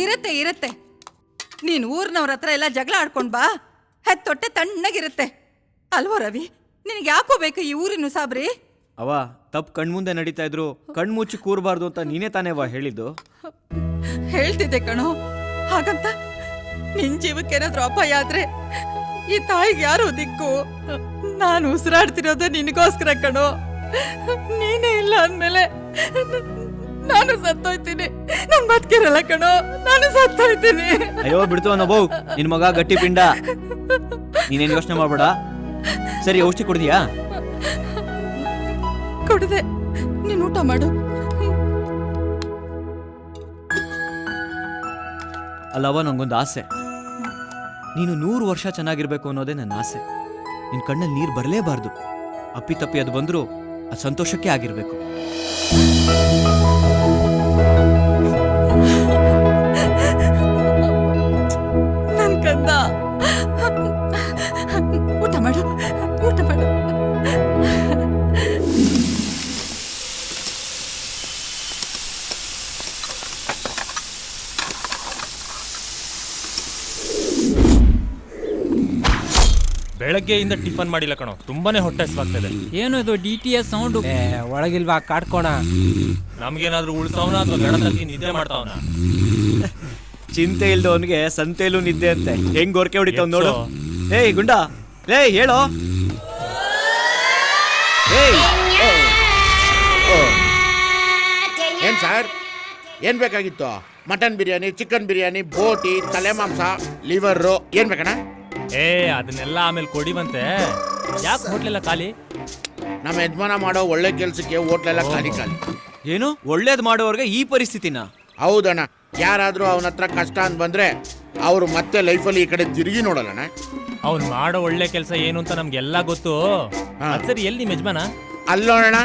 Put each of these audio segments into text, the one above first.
ಇರತ್ತೆ ಇರತ್ತೆ. ನೀನು ಊರಿನವ್ರ ಹತ್ರ ಎಲ್ಲ ಜಗಳ ಆಡ್ಕೊಂಡ್ ಬಾ, ಹೆತ್ತೊಟ್ಟೆ ತಣ್ಣಗಿರುತ್ತೆ ಅಲ್ವೋ ರವಿ? ನಿನಗೆ ಯಾಕೋ ಬೇಕು ಈ ಊರಿನ ಸಾಬ್ರಿ? ಅವ ತಪ್ಪು ಕಣ್ಮುಂದೆ ನಡೀತಾ ಇದ್ರು ಕಣ್ಮುಚ್ಚಿ ಕೂರಬಾರ್ದು ಅಂತ ನೀನೇ ತಾನೇವಾ ಹೇಳಿದ್ದು? ಹೇಳ್ತಿದ್ದೆ ಕಣೋ. ಹಾಗಂತ ನಿನ್ ಜೀವಕ್ಕೇನಾದ್ರೂ ಅಪಾಯ ಆದ್ರೆ ಈ ತಾಯಿಗೆ ಯಾರು ದಿಕ್ಕು? ನಾನು ಉಸಿರಾಡ್ತಿರೋದು ನಿನಗೋಸ್ಕರ ಕಣೋ. ನೀನೇ ಇಲ್ಲ ಅಂದ್ಮೇಲೆ ನಾನು ಸತ್ತೋಯ್ತೀನಿ. ನನ್ ಬದುಕಿರಲ್ಲ ಕಣೋ, ನಾನು ಸತ್ತೋಯ್ತೀನಿ. ಅಯ್ಯೋ ಬಿಡ್ತು ಅನ್ನೋ ನಿನ್ ಮಗ ಗಟ್ಟಿ ಪಿಂಡ. ನೀನೇನು ಯೋಚನೆ ಮಾಡ್ಬೇಡ. ಸರಿ, ಔಷಧಿ ಕುಡ್ದಿಯಾ? ಕುಡ್ದೆ. ನೀನ್ ಊಟ ಮಾಡು. ಅಲ್ಲವ, ನಂಗೊಂದು ಆಸೆ. ನೀನು 100 ವರ್ಷ ಚೆನ್ನಾಗಿರ್ಬೇಕು ಅನ್ನೋದೇ ನನ್ನ ಆಸೆ. ನಿನ್ ಕಣ್ಣಲ್ಲಿ ನೀರು ಬರಲೇಬಾರ್ದು. ಅಪ್ಪಿತಪ್ಪಿ ಅದು ಬಂದ್ರು ಅದು ಸಂತೋಷಕ್ಕೆ ಆಗಿರ್ಬೇಕು. ನನ್ ಕಂದ, ಊಟ ಮಾಡು, ಊಟ ಮಾಡು. ಬೆಳಗ್ಗೆಯಿಂದ ಟಿಫನ್ ಮಾಡಿಲ್ಲ ಕಣೋ, ತುಂಬಾನೇ ಹೊಟ್ಟೆ ಹಸಿವಾಗ್ತದೆ. ಏನು ಇದು DTS ಸೌಂಡ್? ಒಳಗಿಲ್ವಾ ಕಾಡ್ಕೋಣ? ನಮ್ಗೇನಾದ್ರೂ ಉಳ್ಸವನ ಅಥವಾ ಗಡ ತಗ್ಗಿ ನಿದ್ದೆ ಮಾಡ್ತಾವನ? ಚಿಂತೆ ಇಲ್ದವನ್ಗೆ ಸಂತೆಯಲ್ಲೂ ನಿದ್ದೆ ಅಂತೆ. ಹೆಂಗ್ ಗೋರ್ಕೆ ಹೊಡಿತಾವ್ ನೋಡು. ಏಯ್ ಗುಂಡ, ಲೇ ಹೇಳೋ. ಏನ್ ಸರ್, ಏನ್ ಬೇಕಾಗಿತ್ತು? ಮಟನ್ ಬಿರಿಯಾನಿ, ಚಿಕನ್ ಬಿರಿಯಾನಿ, ಬೋಟಿ, ತಲೆ ಮಾಂಸ, ಲಿವರ್, ಏನ್ ಬೇಕಣ್ಣ? ಅದನ್ನೆಲ್ಲ ಆಮೇಲೆ ಕೊಡಿವಂತೆ. ಯಾಕೆ ಹೋಟ್ಲೆಲ್ಲ ಖಾಲಿ? ನಮ್ಮ ಯಜಮಾನ ಮಾಡೋ ಒಳ್ಳೆ ಕೆಲ್ಸಕ್ಕೆ ಹೋಟ್ಲೆಲ್ಲ ಖಾಲಿ ಖಾಲಿ. ಏನು ಒಳ್ಳೇದ್ ಮಾಡೋರ್ಗೆ ಈ ಪರಿಸ್ಥಿತಿನ? ಹೌದಣ್ಣ. ಯಾರಾದ್ರೂ ಅವನ ಹತ್ರ ಕಷ್ಟ ಅಂತ ಬಂದ್ರೆ ಅವ್ರು ಮತ್ತೆ ಲೈಫಲ್ಲಿ ಈ ಕಡೆ ತಿರುಗಿ ನೋಡಲ್ಲಣ್ಣ. ಅವ್ನು ಮಾಡೋ ಒಳ್ಳೆ ಕೆಲಸ ಏನು ಅಂತ ನಮ್ಗೆಲ್ಲ ಗೊತ್ತು. ಸರಿ, ಎಲ್ಲಿ ನಿಮ್ಮ ಯಜಮಾನ? ಅಲ್ಲೋಣ.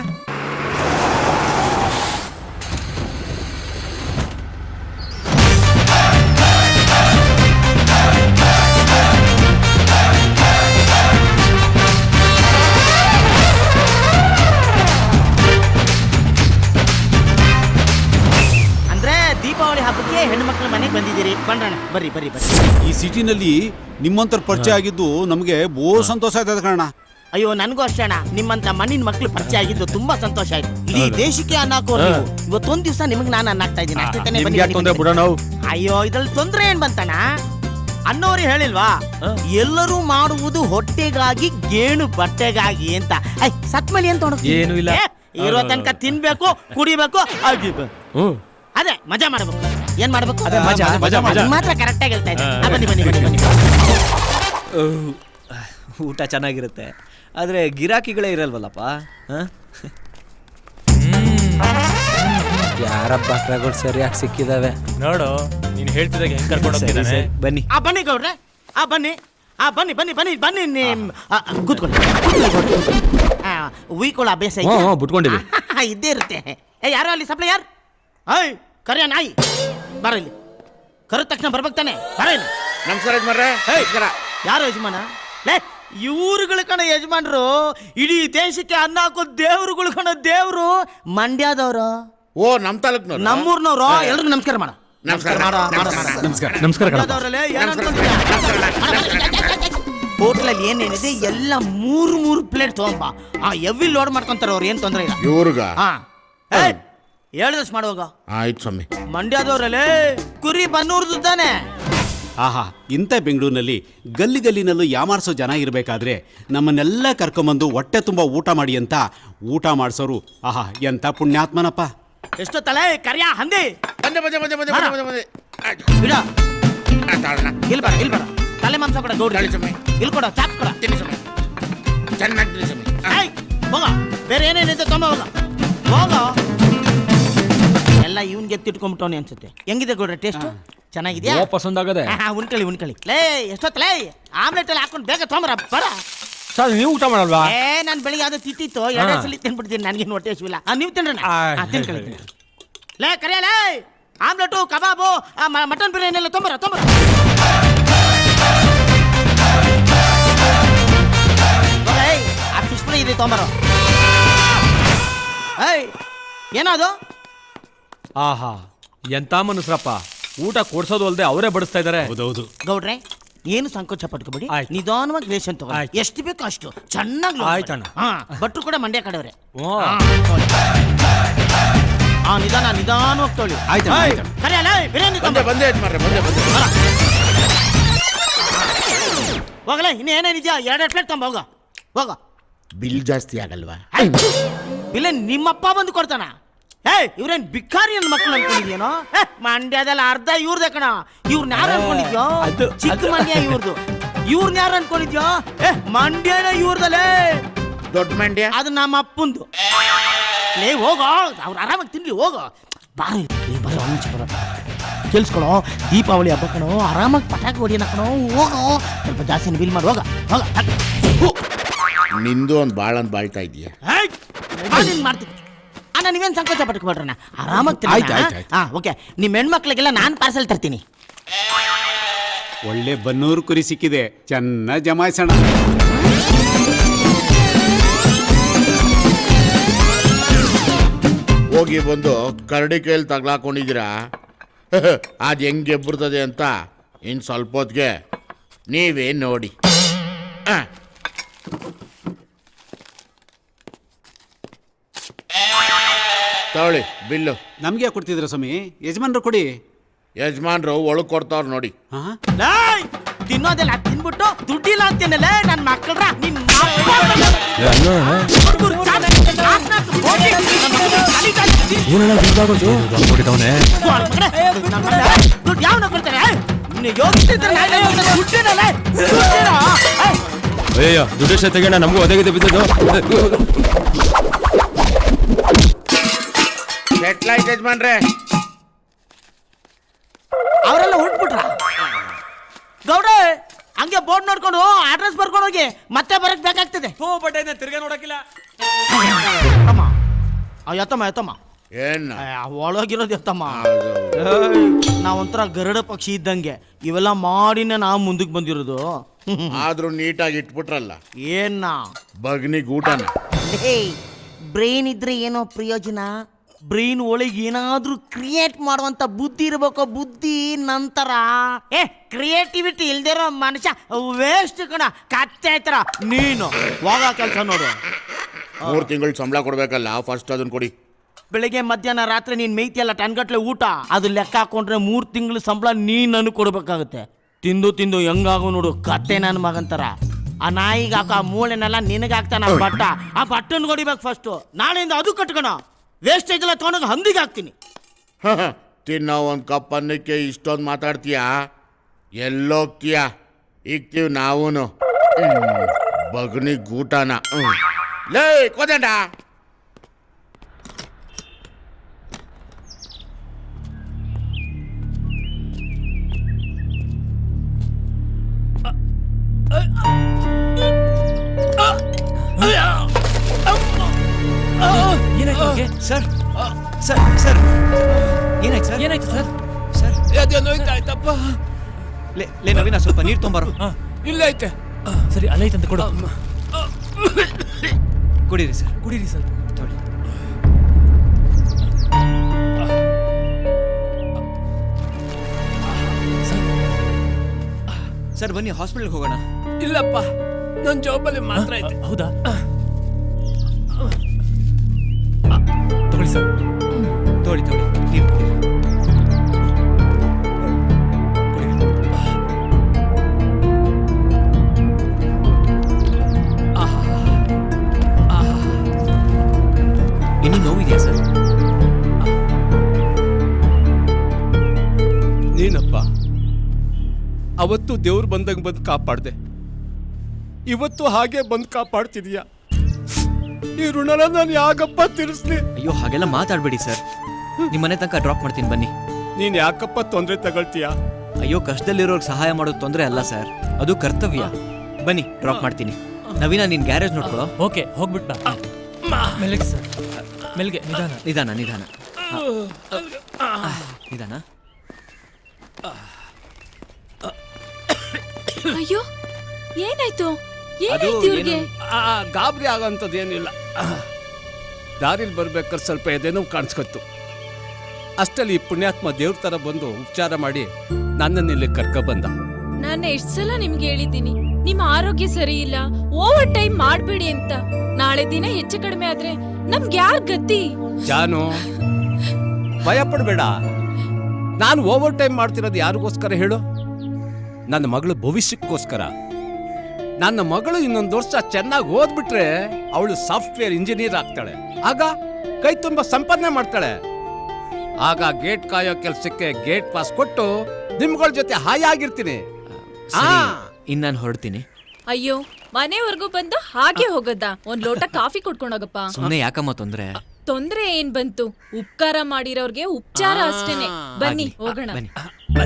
ದೀಪಾವಳಿ ಹಬ್ಬಕ್ಕೆ ಹೆಣ್ಣು ಮಕ್ಕಳ ಮನೆಗೆ ಬಂದಿದ್ದೀರಿ. ಬಣ್ಣ ಬರ್ರಿ ಬರ್ರಿ ಬರ್ರಿ. ಈ ಸಿಟಿನಲ್ಲಿ ನಿಮ್ಮಂತರ ಪರಿಚಯ ಆಗಿದ್ದು ನಮಗೆ ಸಂತೋಷ ಆಯ್ತದ ಕಣ. ಅಯ್ಯೋ, ನನಗೂ ಅಷ್ಟೇ ಅಣ್ಣ. ನಿಮ್ಮಂತ ಮಣ್ಣಿನ ಮಕ್ಕಳು ಪರಿಚಯ ಆಗಿದ್ದು ತುಂಬಾ ಸಂತೋಷ ಆಯ್ತು. ಇಡೀ ದೇಶಕ್ಕೆ ಅನ್ನ ಹಾಕೋರು ನೀವು. ಇವತ್ತೊಂದ್ ದಿವಸ ನಿಮಗೆ ನಾನು ಅನ್ನ ಹಾಕ್ತಾ ಇದ್ದೀನಿ ಅಷ್ಟೇ ತಾನೇ. ಅಯ್ಯೋ, ಇದ್ರಲ್ಲಿ ತೊಂದ್ರೆ ಏನ್ ಬಂತಣ್ಣ? ಅನ್ನೋರು ಹೇಳಿಲ್ವಾ, ಎಲ್ಲರೂ ಮಾಡುವುದು ಹೊಟ್ಟೆಗಾಗಿ ಗೇಣು ಬಟ್ಟೆಗಾಗಿ ಅಂತ. ಸತ್ಮಲಿ ಅಂತ ಏನು ಇಲ್ಲ, ಇರೋ ತನಕ ತಿನ್ಬೇಕು, ಕುಡಿಬೇಕು, ಅದೇ ಮಜಾ ಮಾಡಬೇಕು. ಏನ್ ಮಾಡ್ಬೇಕು ಮಾತ್ರ ಕರೆಕ್ಟ್ ಆಗಿ ಹೇಳ್ತಾ ಇದ್ದೆ. ಬನ್ನಿ ಬನ್ನಿ ಬನ್ನಿ ಬನ್ನಿ. ಊಟ ಚೆನ್ನಾಗಿರುತ್ತೆ, ಆದ್ರೆ ಗಿರಾಕಿಗಳೇ ಇರಲ್ವಲ್ಲಪ್ಪ. ಯಾರ ಬಕ್ರಗಳು ಸರಿಯಾಗಿ ಸಿಕ್ಕಿದಾವೆ ನೋಡು. ನೀನ್ ಹೇಳ್ತಿದಾಗ ಹೆಂಗ್ ಕರ್ಕೊಂಡು ಹೋಗ್ತಿದ್ದಾನೆ. ಬನ್ನಿ ಬನ್ನಿ ಗೌಡ್ರೆ, ಬನ್ನಿ ಬನ್ನಿ ಬನ್ನಿ ಬನ್ನಿ ಬನ್ನಿ. ಕೂತ್ಕೊಳ್ಳಿ, ಉಯ್ಕೊಳ್ಳೋ ಅಭ್ಯಾಸ ಬಿಟ್ಕೊಂಡಿವಿ ಇದ್ದೇ ಇರುತ್ತೆ. ಯಾರೋ ಅಲ್ಲಿ ಸಪ್ಲೈಯರ್, ಕರಿಯ ನಾಯಿ ಬರ ಇಲ್ಲಿ. ಕರೆದ ತಕ್ಷಣ ಬರ್ಬೇಕು ತಾನೆ, ಬರ ಇಲ್ಲಿ. ನಮಸ್ಕಾರ ಯಜಮಾನ್ರೆ. ಯಾರು ಯಜಮಾನ? ಲೇ, ಇವ್ರುಗಳು ಕಣ ಯಜಮಾನ್ರು. ಇಡೀ ದೇಶಕ್ಕೆ ಅನ್ನ ಹಾಕೋ ದೇವ್ರುಗಳು ಕಣ, ದೇವ್ರು. ಮಂಡ್ಯದವ್ರು. ಓ, ನಮ್ ತಾಲೂಕ್ನವ್ರು, ನಮ್ಮೂರ್ನವ್ರು. ಎಲ್ರಿಗೂ ನಮಸ್ಕಾರ ಮಾಡ. ಹೋಟ್ಲಲ್ಲಿ ಏನೇನಿದೆ ಎಲ್ಲ 3 ಪ್ಲೇಟ್ ತಗೊಂಬ. ಎವ್ವಿ ಲೋಡ್ ಮಾಡ್ಕೊಂತಾರ ಅವ್ರು, ಏನ್ ತೊಂದ್ರೆ ಇಲ್ಲ ಇವ್ರಿಗ. ಹೇಳಿದಷ್ಟು ಮಾಡುವಾಗ. ಆಯ್ತು ಸ್ವಾಮಿ. ಮಂಡ್ಯದವ್ರಲ್ಲೇ ಕುರಿ ಬನ್ನೂರ್ದು ತಾನೆ. ಆಹಾ, ಇಂಥ ಬೆಂಗಳೂರಿನಲ್ಲಿ ಗಲ್ಲಿ ಗಲ್ಲಿನಲ್ಲೂ ಯಾಮಾರಿಸೋ ಜನ ಇರಬೇಕಾದ್ರೆ ನಮ್ಮನ್ನೆಲ್ಲ ಕರ್ಕೊಂಬಂದು ಹೊಟ್ಟೆ ತುಂಬ ಊಟ ಮಾಡಿ ಅಂತ ಊಟ ಮಾಡಿಸೋರು. ಆಹಾ, ಎಂಥ ಪುಣ್ಯಾತ್ಮನಪ್ಪ. ಎಷ್ಟೋ ತಲೆ ಕರಿಯ ಹಂದಿ. ಬಂದೆ ಬಂದೆ ಬಂದೆ ಬಂದೆ ಬಂದೆ ಬಂದೆ. ಬಿಡ, ಇಲ್ಲಿ ಬರ ಇಲ್ಲಿ ಬರ. ತಲೆ ಮಾಂಸ ಕೊಡ ಗೌಡ್ರಿ. ಇಲ್ಲಿ ಕೊಡ, ಚಾಪ್ಸ್ ಕೊಡ. ತಿನ್ನಿ ಸ್ವಾಮಿ, ಚೆನ್ನಾಗಿ ತಿನ್ನಿ ಸ್ವಾಮಿ. ಹೋಗ, ಬೇರೆ ಏನೇನಿದೆ ತೊಂಬ ಹೋಗ ಹೋಗ. ಎಲ್ಲ ಇವನ್ಗೆ ಎತ್ತಿಟ್ಕೊಂಡ್ಬಿಟ್ಟವನಿ ಅನ್ಸುತ್ತೆ. ಹೆಂಗಿದೆ ಗೌಡ್ರೆ ಟೇಸ್ಟ್? ಚೆನ್ನಾಗಿದ್ಯಾ? ಪಸಂದ್ ಆಗದೆ. ಉಣ್ಕಳಿ ಉಣ್ಕಳಿ. ಲೇ, ಎಷ್ಟೊತ್ತಲೇ ಆಮ್ಲೆಟ್ ಎಲ್ಲ ಹಾಕೊಂಡು ಬೇಗ ತೊಂಬರ ಬರ. ಸರ್, ನೀವು ಊಟ ಮಾಡಲ್ವಾ? ನಾನು ಬೆಳಿಗ್ಗೆ ಯಾವ್ದು ತಿತ್ತಿತ್ತು, 2 ಸಲ ತಿನ್ಬಿಡ್ತೀನಿ. ನನಗೇನು ಹೊಟ್ಟೆ ಹಸಿವಿಲ್ಲ. ನೀವು ತಿನ್ರಿ. ತಿನ್ಕಳಿ. ಲೇ ಕರಿಯಲೇ, ಆಮ್ಲೆಟು, ಕಬಾಬು, ಮಟನ್ ಬಿರಿಯಾನಿ ಎಲ್ಲ ತೊಂಬರ ತೊಂಬರ. ಆ ಫಿಶ್ ಫ್ರೈ ಇದೆ ತೊಂಬರ. ಏನದು? ಆಹಾ, ಎಂತ ಮನುಷ್ಯರಪ್ಪ. ಊಟ ಕೊಡ್ಸೋದು ಅಲ್ದೆ ಅವರೇ ಬಡಿಸ್ತಾ ಇದಾರೆ. ಹೌದೌದು. ಗೌಡ್ರೆ ಏನು ಸಂಕೋಚ ಪಟ್ಕೋಬೇಡಿ, ಆಯ್ತು. ನಿಧಾನವಾಗಿ ರೇಷನ್ ತಗೋ, ಆಯ್ತು. ಎಷ್ಟು ಬೇಕೋ ಅಷ್ಟು ಚೆನ್ನಾಗಿ. ಆಯ್ತಣ್ಣ. ಹಾ ಭಟ್ರು ಕೂಡ ಮಂಡ್ಯ ಕಡೆಯವ್ರೆ. ಓ. ನಿಧಾನವಾಗಿ ತೊಳಿ. ಆಯ್ತಣ್ಣ, ಆಯ್ತಣ್ಣ. ಕರೆ ಅಲ್ಲ ಬಿರಿಯಾನಿ ಬಂದೆ ಯಜಮಾನ್ರೆ, ಬಂದೆ. ಹೋಗಲೇ ಇನ್ನು ಏನೇನಿದ್ಯಾ 2 ಪ್ಲೇಟ್ ತಗೊಂಬ ಹೋಗ. ಬಿಲ್ ಜಾಸ್ತಿ ಆಗಲ್ವಾ? ಇಲ್ಲ ನಿಮ್ಮಪ್ಪ ಬಂದು ಕೊಡ್ತಾನ. ಇವ್ರೇನ್ ಬಿಕ್ಕಾರಿ ನನ್ನ ಮಕ್ಳು ಅನ್ಕೊಂಡಿದ್ಯೇನೋ? ಮಂಡ್ಯದಲ್ಲಿ ಅರ್ಧ ಇವ್ರದೇ ಕಣ. ಇವ್ರನ್ನ ಯಾರು ಅನ್ಕೊಂಡಿದ್ಯೋ? ಚಿಕ್ಕ ಮಂಡ್ಯ ಇವ್ರದು. ಇವ್ರನ್ನ ಯಾರು ಅನ್ಕೊಂಡಿದ್ಯೋ? ಮಂಡ್ಯನ ಇವ್ರದಲ್ಲೇ. ದೊಡ್ಡ ಮಂಡ್ಯ ಅದು ನಮ್ಮ ಅಪ್ಪಂದು. ಲೇ ಹೋಗೋ, ಅವ್ರು ಆರಾಮಾಗಿ ತಿನ್ಲಿ ಹೋಗೋ. ಬಾರಿ ಬರೋ ಕೇಳಿಸ್ಕೊಳೋ, ದೀಪಾವಳಿ ಹಬ್ಬ ಕಣೋ, ಆರಾಮಾಗಿ ಪಟಾಕಿ ಹೊಡಿಯೋಣ ಕಣೋ. ಹೋಗೋ, ಸ್ವಲ್ಪ ಜಾಸ್ತಿ ಬಿಲ್ ಮಾಡಿ ಹೋಗ. ನಿಂದು ಒಂದು ಬಾಳ್ತಾ ಇದೀಯ. ಮಾಡ್ತೀನಿ ಅಣ್ಣ, ನೀವೇನು ಸಂಕೋಚ ಪಟ್ಕೊಬೇಡ್ರಣ್ಣ, ಆರಾಮಾಗಿ ಆಯ್ತು, ಆಯ್ತು, ಆಯ್ತು. ಹಾಂ ಓಕೆ. ನಿಮ್ಮ ಹೆಣ್ಮಕ್ಳಿಗೆಲ್ಲ ನಾನು ಪಾರ್ಸಲ್ ತರ್ತೀನಿ. ಒಳ್ಳೆ ಬನ್ನೂರು ಕುರಿ ಸಿಕ್ಕಿದೆ, ಚೆನ್ನಾಗಿ ಜಮಾಯಿಸೋಣ. ಹೋಗಿ ಬಂದು ಕರಡಿ ಕೈಯಲ್ಲಿ ತಗ್ಲಾಕೊಂಡಿದ್ದೀರಾ. ಅದು ಹೆಂಗೆ ಬರ್ತದೆ ಅಂತ ಇನ್ನು ಸ್ವಲ್ಪ ಹೊತ್ತಿಗೆ ನೀವೇ ನೋಡಿ. ತಗೊಳ್ಳಿ ಬಿಲ್ಲು. ನಮ್ಗೆ ಯಾಕೆ ಕೊಡ್ತಿದ್ರ ಸ್ವಾಮಿ? ಯಜಮಾನ್ರು ಕೊಡಿ. ಯಜಮಾನ್ರು ಒಳಗೆ ಕೊಡ್ತಾವ್ರು ನೋಡಿ. ಹಾ, ತಿನ್ನೋದೆಲ್ಲ ತಿನ್ಬಿಟ್ಟು ದುಡ್ಡಿಲ್ಲ ಅಂತೇನಲ್ಲ ನನ್ನ ಮಕ್ಕಳ್ರ. ದುಡ್ಡು ಯಾವನ ಕೊಡ್ತಾರೆ? ದುಡ್ಡು ತೆಗೋಣ, ನಮಗೂ ಒದಗಿದೆ ಬಿದ್ದದು. ಸೆಟ್ಲಾಯ್ತು ಯಜಮಾನ್ರೆ. ಅವರೆಲ್ಲ ಹೊರಟ್ಬಿಟ್ರ. ಗೌಡ್ರೆ ಹಂಗೆ ಬೋರ್ಡ್ ನೋಡ್ಕೊಂಡು ಅಡ್ರೆಸ್ ಬರ್ಕೊಂಡು ಹೋಗಿ, ಮತ್ತೆ ಬರಕ್ ಬೇಕಾಗ್ತದೆ. ತಿರ್ಗಾ ನೋಡಕ್ಕಿಲ್ಲ. ಎತ್ತಮ್ಮ ಏನ್ ಒಳಗಿರೋದು ಎತ್ತಮ್ಮ. ನಾವೊಂಥರ ಗರುಡ ಪಕ್ಷಿ ಇದ್ದಂಗೆ, ಇವೆಲ್ಲ ಮಾಡಿನ ನಾವು ಮುಂದಕ್ಕೆ ಬಂದಿರೋದು. ಆದ್ರೂ ನೀಟಾಗಿ ಇಟ್ಬಿಟ್ರಲ್ಲ ಏನ್ನ ಬಗ್ನಿಗ್ ಊಟನ. ಬ್ರೈನ್ ಇದ್ರೆ ಏನೋ ಪ್ರಯೋಜನ? ಬ್ರೈನ್ ಒಳಗೆ ಏನಾದ್ರೂ ಕ್ರಿಯೇಟ್ ಮಾಡುವಂತ ಬುದ್ಧಿ ಇರ್ಬೇಕು. ಬುದ್ಧಿ ನಂತರ ಕ್ರಿಯೇಟಿವಿಟಿ ಇಲ್ದಿರೋ ಮನುಷ್ಯ ವೇಸ್ಟ್ ಕಣ. ಕತ್ತೆ ಆಯ್ತಾರ ನೀನು. ಹೋಗ ಕೆಲಸ ನೋಡು. 3 ತಿಂಗಳು ಸಂಬಳ ಕೊಡ್ಬೇಕಲ್ಲ, ಫಸ್ಟ್ ಅದನ್ನ ಕೊಡಿ. ಬೆಳಿಗ್ಗೆ ಮಧ್ಯಾಹ್ನ ರಾತ್ರಿ ನೀನ್ ಮೇಯ್ತಿಯಲ್ಲ ಟನ್ಗಟ್ಲೆ ಊಟ, ಅದು ಲೆಕ್ಕ ಹಾಕೊಂಡ್ರೆ 3 ತಿಂಗಳು ಸಂಬಳ ನೀನ್ ನನಗೆ ಕೊಡ್ಬೇಕಾಗುತ್ತೆ. ತಿಂದು ಹೆಂಗಾಗು ನೋಡು, ಕತ್ತೆ ನನ್ನ ಮಗಂತರ. ಆ ನಾಯಿಗೆ ಹಾಕ ಮೂಳೆನೆಲ್ಲ ನಿನಗಾಗ್ತಾನ ಬಟ್ಟ. ಆ ಬಟ್ಟನ್ ಹೊಡಿಬೇಕು ಫಸ್ಟು. ನಾಳೆಯಿಂದ ಅದು ಕಟ್ಕೋಣ. ವೇಸ್ಟೇಜ್ ಎಲ್ಲ ತೊಗೊಂಡೋಗಿ ಹಂದಿಗೆ ಹಾಕ್ತೀನಿ. ತಿನ್ನೋ ಒಂದು ಕಪ್ ಅನ್ನಕ್ಕೆ ಇಷ್ಟೊಂದು ಮಾತಾಡ್ತೀಯಾ? ಎಲ್ಲೋಗ್ತೀಯಾ? ಇಕ್ತೀವಿ ನಾವೂನು ಬಗ್ನಿಗ್ ಊಟನ. ಲೇ ಕೋದಂಡ, ಸರ್ ಸರ್ ಸರ್ ಏನಾಯ್ತು ಸರ್? ಏನಾಯ್ತು ಸರ್? ಸರ್ ಲೇ ನವೀನ, ಸ್ವಲ್ಪ ನೀರು ತೊಂಬಾರೋ. ಇಲ್ಲ ಐತೆ. ಸರಿ ಅಲ್ಲೈತಂತ ಕೊಡು. ಕುಡೀರಿ ಸರ್, ಕುಡೀರಿ ಸರ್. ತೊಳಿ. ಸರ್ ಬನ್ನಿ ಹಾಸ್ಪಿಟಲ್ಗೆ ಹೋಗೋಣ. ಇಲ್ಲಪ್ಪ, ನನ್ನ ಜಾಬಲ್ಲಿ ಮಾತ್ರ ಐತೆ. ಹೌದಾ? ತಗೊಳ್ಳಿ ಸರ್. ತೊಳಿ ನೀರು ಕುಡೀರಿ. ಇನ್ನೂ ನೋವಿದೆಯಾ ಸರ್? ನೀನಪ್ಪ ಅವತ್ತು ದೇವ್ರು ಬಂದಂಗೆ ಬಂದು ಕಾಪಾಡ್ದೆ, ಇವತ್ತು ಹಾಗೆ ಬಂದು ಕಾಪಾಡ್ತಿದೀಯ. ಈ ಋಣನ ನಾನು ಯಾಕಪ್ಪ ತೀರಿಸ್ಲಿ? ಅಯ್ಯೋ ಹಾಗೆಲ್ಲ ಮಾತಾಡಬೇಡಿ ಸರ್. ನಿಮ್ಮ ಮನೆ ತನಕ ಡ್ರಾಪ್ ಮಾಡ್ತೀನಿ ಬನ್ನಿ. ನೀನ್ ಯಾಕಪ್ಪ ತೊಂದರೆ ತಗೊಳ್ತೀಯ? ಅಯ್ಯೋ ಕಷ್ಟದಲ್ಲಿರೋರ್ಗೆ ಸಹಾಯ ಮಾಡೋದು ತೊಂದರೆ ಅಲ್ಲ ಸರ್, ಅದು ಕರ್ತವ್ಯ. ಬನ್ನಿ ಡ್ರಾಪ್ ಮಾಡ್ತೀನಿ. ನವೀನ ನೀನ್ ಗ್ಯಾರೇಜ್ ನೋಡ್ಕೊಳೋ. ಓಕೆ, ಹೋಗ್ಬಿಟ್ಟ. ಮೆಲ್ಗೆ ಸರ್, ಮೆಲ್ಗೆ. ನಿಧಾನ ನಿಧಾನ. ಅಯ್ಯೋ ಏನಾಯ್ತು? ಅದು ಏನಾಯ್ತು ಇವ್ರಿಗೆ? ಗಾಬರಿ ಆಗೋಂಥದ್ದು ಏನಿಲ್ಲ. ದಾರಿಲಿ ಬರ್ಬೇಕಾದ್ರೆ ಸ್ವಲ್ಪ ಎದೆನೋ ಕಾಣಿಸ್ಕೊತ್ತು. ಅಷ್ಟಲ್ಲಿ ಈ ಪುಣ್ಯಾತ್ಮ ದೇವ್ರ ತರ ಬಂದು ಉಪಚಾರ ಮಾಡಿ ನನ್ನನ್ನು ಇಲ್ಲಿ ಕರ್ಕೊಬಂದ. ನಾನು ಎಷ್ಟ್ ಸಲ ನಿಮ್ಗೆ ಹೇಳಿದ್ದೀನಿ ನಿಮ್ ಆರೋಗ್ಯ ಸರಿ ಇಲ್ಲ, ಓವರ್ ಟೈಮ್ ಮಾಡ್ಬೇಡಿ ಅಂತ. ನಾಳೆ ದಿನ ಹೆಚ್ಚು ಕಡಿಮೆ ಆದ್ರೆ ನಮ್ಗೆ ಯಾರ್ ಗತಿ? ಜಾನು, ಭಯ ಪಡ್ಬೇಡ. ನಾನು ಓವರ್ ಟೈಮ್ ಮಾಡ್ತಿರೋದು ಯಾರಿಗೋಸ್ಕರ ಹೇಳು? ನನ್ನ ಮಗಳು ಭವಿಷ್ಯಕ್ಕೋಸ್ಕರ. ನನ್ನ ಮಗಳು ಇನ್ನೊಂದು ವರ್ಷ ಚೆನ್ನಾಗಿ ಓದ್ಬಿಟ್ರೆ ಅವಳು ಸಾಫ್ಟ್ವೇರ್ ಇಂಜಿನಿಯರ್ ಆಗ್ತಾಳೆ. ಆಗ ಕೈ ತುಂಬ ಸಂಪಾದನೆ ಮಾಡ್ತಾಳೆ. ಆಗ ಗೇಟ್ ಕಾಯೋ ಕೆಲ್ಸಕ್ಕೆ ಗೇಟ್ ಪಾಸ್ ಕೊಟ್ಟು ನಿಮ್ಗಳ ಜೊತೆ ಹಾಯಾಗಿರ್ತೀನಿ. ಇನ್ನು ನಾನು ಹೊರಡ್ತೀನಿ. ಅಯ್ಯೋ, ಮನೆವರೆಗೂ ಬಂದು ಹಾಗೆ ಹೋಗದ? ಒಂದ್ ಲೋಟ ಕಾಫಿ ಕೊಡ್ಕೊಂಡೋಗಪ್ಪ. ಸುಮ್ಮನೆ ಯಾಕಮ್ಮ ತೊಂದ್ರೆ? ತೊಂದ್ರೆ ಏನ್ ಬಂತು? ಉಪಕಾರ ಮಾಡಿರೋರ್ಗೆ ಉಪಚಾರ ಅಷ್ಟೇನೆ. ಬನ್ನಿ ಹೋಗೋಣ. ಬನ್ನಿ.